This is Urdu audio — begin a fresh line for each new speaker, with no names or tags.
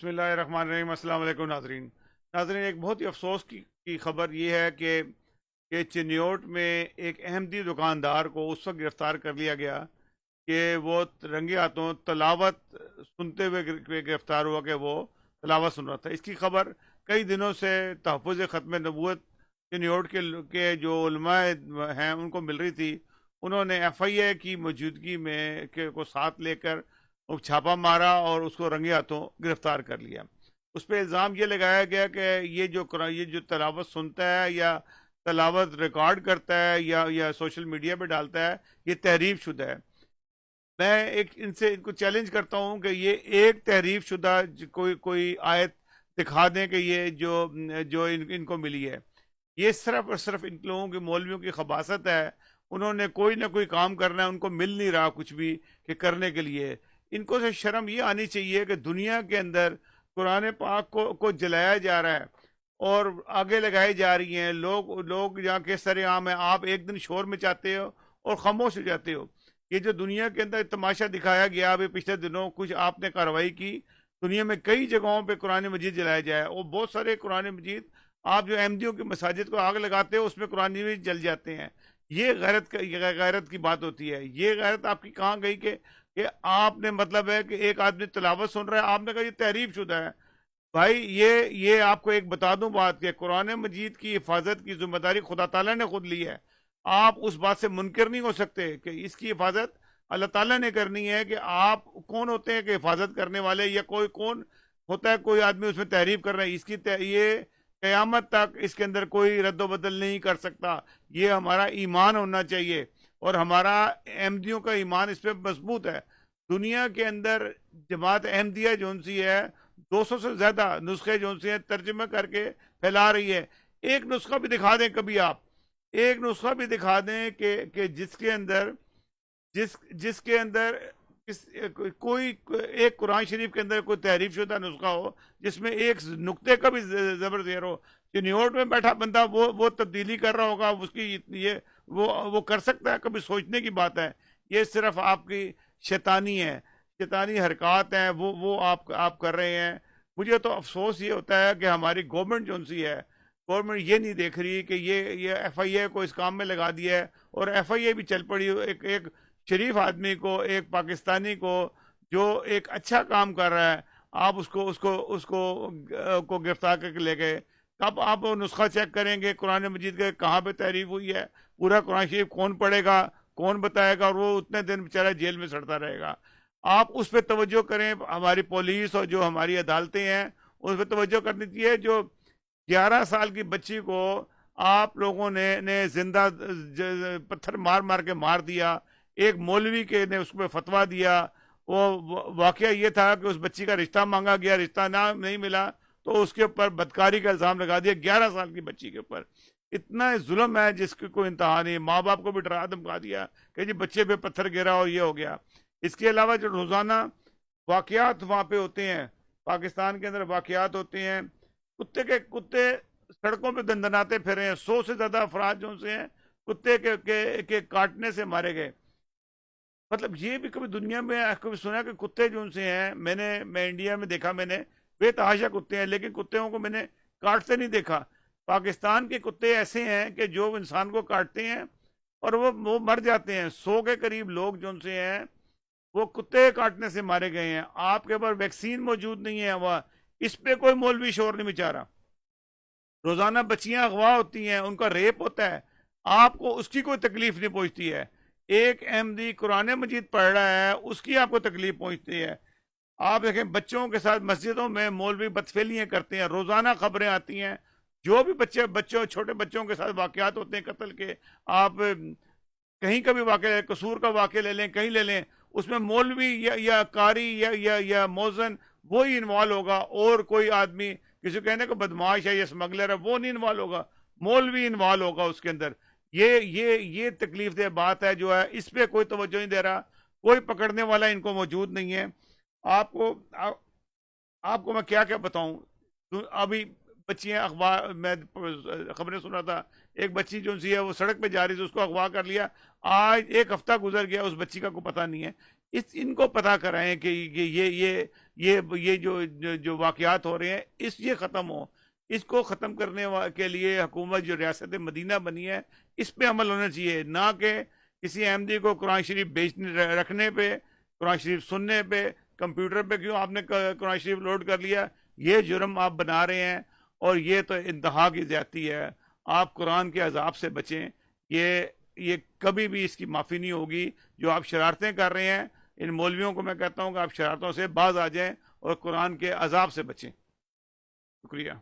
بسم اللہ الرحمن الرحیم۔ السلام علیکم ناظرین۔ ایک بہت ہی افسوس کی خبر یہ ہے کہ چنیوٹ میں ایک احمدی دکاندار کو اس وقت گرفتار کر لیا گیا کہ وہ رنگے ہاتھوں تلاوت سنتے ہوئے گرفتار ہوا کہ وہ تلاوت سن رہا تھا۔ اس کی خبر کئی دنوں سے تحفظ ختم نبوت چنیوٹ کے جو علماء ہیں ان کو مل رہی تھی۔ انہوں نے ایف آئی اے کی موجودگی میں کو ساتھ لے کر وہ چھاپا مارا اور اس کو رنگے ہاتھوں گرفتار کر لیا۔ اس پہ الزام یہ لگایا گیا کہ یہ جو تلاوت سنتا ہے یا تلاوت ریکارڈ کرتا ہے یا سوشل میڈیا پہ ڈالتا ہے، یہ تحریف شدہ ہے۔ میں ان کو چیلنج کرتا ہوں کہ یہ ایک تحریف شدہ کوئی آیت دکھا دیں کہ یہ جو ان کو ملی ہے۔ یہ صرف اور صرف ان لوگوں کے مولویوں کی خباثت ہے۔ انہوں نے کوئی نہ کوئی کام کرنا ہے، ان کو مل نہیں رہا کچھ بھی کہ کرنے کے لیے۔ ان کو سے شرم یہ آنی چاہیے کہ دنیا کے اندر قرآن پاک کو جلایا جا رہا ہے اور آگے لگائی جا رہی ہیں۔ لوگ جہاں کے سر عام ہیں، آپ ایک دن شور میں چاہتے ہو اور خاموش ہو جاتے ہو۔ یہ جو دنیا کے اندر تماشا دکھایا گیا ابھی پچھلے دنوں، کچھ آپ نے کارروائی کی، دنیا میں کئی جگہوں پہ قرآن مجید جلایا جائے اور بہت سارے قرآن مجید آپ جو احمدیوں کی مساجد کو آگ لگاتے ہو اس میں قرآن مجید جل جاتے ہیں۔ یہ غیرت کی بات ہوتی ہے۔ یہ غیرت آپ کی کہاں گئی کہ آپ نے مطلب ہے کہ ایک آدمی تلاوت سن رہا ہے، آپ نے کہا یہ تحریف شدہ ہے۔ بھائی یہ آپ کو ایک بتا دوں بات کہ قرآن مجید کی حفاظت کی ذمہ داری خدا تعالیٰ نے خود لی ہے۔ آپ اس بات سے منکر نہیں ہو سکتے کہ اس کی حفاظت اللہ تعالیٰ نے کرنی ہے۔ کہ آپ کون ہوتے ہیں کہ حفاظت کرنے والے، یا کون ہوتا ہے کوئی آدمی اس میں تحریف کر رہا ہے؟ یہ قیامت تک اس کے اندر کوئی رد و بدل نہیں کر سکتا۔ یہ ہمارا ایمان ہونا چاہیے اور ہمارا احمدیوں کا ایمان اس پہ مضبوط ہے۔ دنیا کے اندر جماعت احمدیہ جون سی ہے 200 سے زیادہ نسخے جون سی ہیں ترجمہ کر کے پھیلا رہی ہے۔ ایک نسخہ بھی دکھا دیں کبھی، آپ ایک نسخہ بھی دکھا دیں کہ جس کے اندر کوئی ایک قرآن شریف کے اندر کوئی تحریف شدہ نسخہ ہو جس میں ایک نقطے کا بھی زبر زیر ہو۔ چنیوٹ میں بیٹھا بندہ وہ تبدیلی کر رہا ہوگا، اس کی وہ کر سکتا ہے؟ کبھی سوچنے کی بات ہے۔ یہ صرف آپ کی شیطانی حرکات ہیں، وہ آپ کر رہے ہیں۔ مجھے تو افسوس یہ ہوتا ہے کہ ہماری گورنمنٹ جو سی ہے، گورنمنٹ یہ نہیں دیکھ رہی کہ یہ ایف آئی اے کو اس کام میں لگا دیا ہے، اور ایف آئی اے بھی چل پڑی ایک شریف آدمی کو، ایک پاکستانی کو جو ایک اچھا کام کر رہا ہے، آپ اس کو گرفتار کر کے لے گئے۔ کب آپ وہ نسخہ چیک کریں گے قرآن مجید کے کہاں پہ تحریف ہوئی ہے؟ پورا قرآن شریف کون پڑھے گا، کون بتائے گا؟ اور وہ اتنے دن بیچارہ جیل میں سڑتا رہے گا۔ آپ اس پہ توجہ کریں۔ ہماری پولیس اور جو ہماری عدالتیں ہیں اس پہ توجہ کرنی چاہیے۔ جو 11 سال کی بچی کو آپ لوگوں نے زندہ پتھر مار کے مار دیا، ایک مولوی کے نے اس پہ فتویٰ دیا۔ وہ واقعہ یہ تھا کہ اس بچی کا رشتہ مانگا گیا، رشتہ نہیں ملا تو اس کے اوپر بدکاری کا الزام لگا دیا 11 سال کی بچی کے اوپر۔ اتنا ظلم ہے جس کی کوئی انتہا نہیں۔ ماں باپ کو بھی ڈرا دھمکا دیا کہ جی بچے پہ پتھر گرا اور یہ ہو گیا۔ اس کے علاوہ جو روزانہ واقعات وہاں پہ ہوتے ہیں، پاکستان کے اندر واقعات ہوتے ہیں، کتے سڑکوں پہ دندناتے پھرے ہیں۔ 100 سے زیادہ افراد جو سے ہیں کتے کے کاٹنے سے مارے گئے۔ مطلب یہ بھی کبھی دنیا میں کبھی سنا کہ کتے جو سے ہیں، میں انڈیا میں دیکھا، میں نے بے تحاشا کتے ہیں لیکن کتوں کو میں نے کاٹتے نہیں دیکھا۔ پاکستان کے کتے ایسے ہیں کہ جو انسان کو کاٹتے ہیں اور وہ مر جاتے ہیں۔ 100 کے قریب لوگ جو سے ہیں وہ کتے کاٹنے سے مارے گئے ہیں۔ آپ کے پاس ویکسین موجود نہیں ہے، وہ اس پہ کوئی مولوی شور نہیں مچا رہا۔ روزانہ بچیاں اغوا ہوتی ہیں، ان کا ریپ ہوتا ہے، آپ کو اس کی کوئی تکلیف نہیں پہنچتی ہے۔ ایک احمدی قرآن مجید پڑھ رہا ہے، اس کی آپ کو تکلیف پہنچتی ہے۔ آپ دیکھیں بچوں کے ساتھ مسجدوں میں مولوی بدفعلیاں کرتے ہیں، روزانہ خبریں آتی ہیں۔ جو بھی چھوٹے بچوں کے ساتھ واقعات ہوتے ہیں قتل کے، آپ کہیں کا بھی واقعہ قصور کا واقعہ لے لیں، کہیں لے لیں، اس میں مولوی یا قاری یا موذن وہی انوالو ہوگا، اور کوئی آدمی کسی کہنے کو بدماش ہے یا اسمگلر ہے وہ نہیں انوالو ہوگا، مولوی انوالو ہوگا اس کے اندر۔ یہ تکلیف دہ بات ہے جو ہے، اس پہ کوئی توجہ نہیں دے رہا، کوئی پکڑنے والا ان کو موجود نہیں ہے۔ آپ کو میں کیا بتاؤں۔ ابھی بچیاں اخبار میں خبریں سن رہا تھا، ایک بچی جو سی ہے وہ سڑک پہ جا رہی تھی، اس کو اغوا کر لیا۔ آج 1 ہفتہ گزر گیا، اس بچی کا کوئی پتہ نہیں ہے۔ ان کو پتہ کرائیں کہ یہ جو واقعات ہو رہے ہیں یہ ختم ہو. اس کو ختم کرنے کے لیے حکومت جو ریاست مدینہ بنی ہے اس پہ عمل ہونا چاہیے، نہ کہ کسی احمدی کو قرآن شریف رکھنے پہ، قرآن شریف سننے پہ، کمپیوٹر پہ کیوں آپ نے قرآن شریف لوڈ کر لیا. یہ جرم آپ بنا رہے ہیں اور یہ تو انتہا کی زیادتی ہے. آپ قرآن کے عذاب سے بچیں. یہ کبھی بھی اس کی معافی نہیں ہوگی. جو آپ شرارتیں کر رہے ہیں، ان مولویوں کو میں کہتا ہوں کہ آپ شرارتوں سے باز آ جائیں اور قرآن کے عذاب سے بچیں. شکریہ.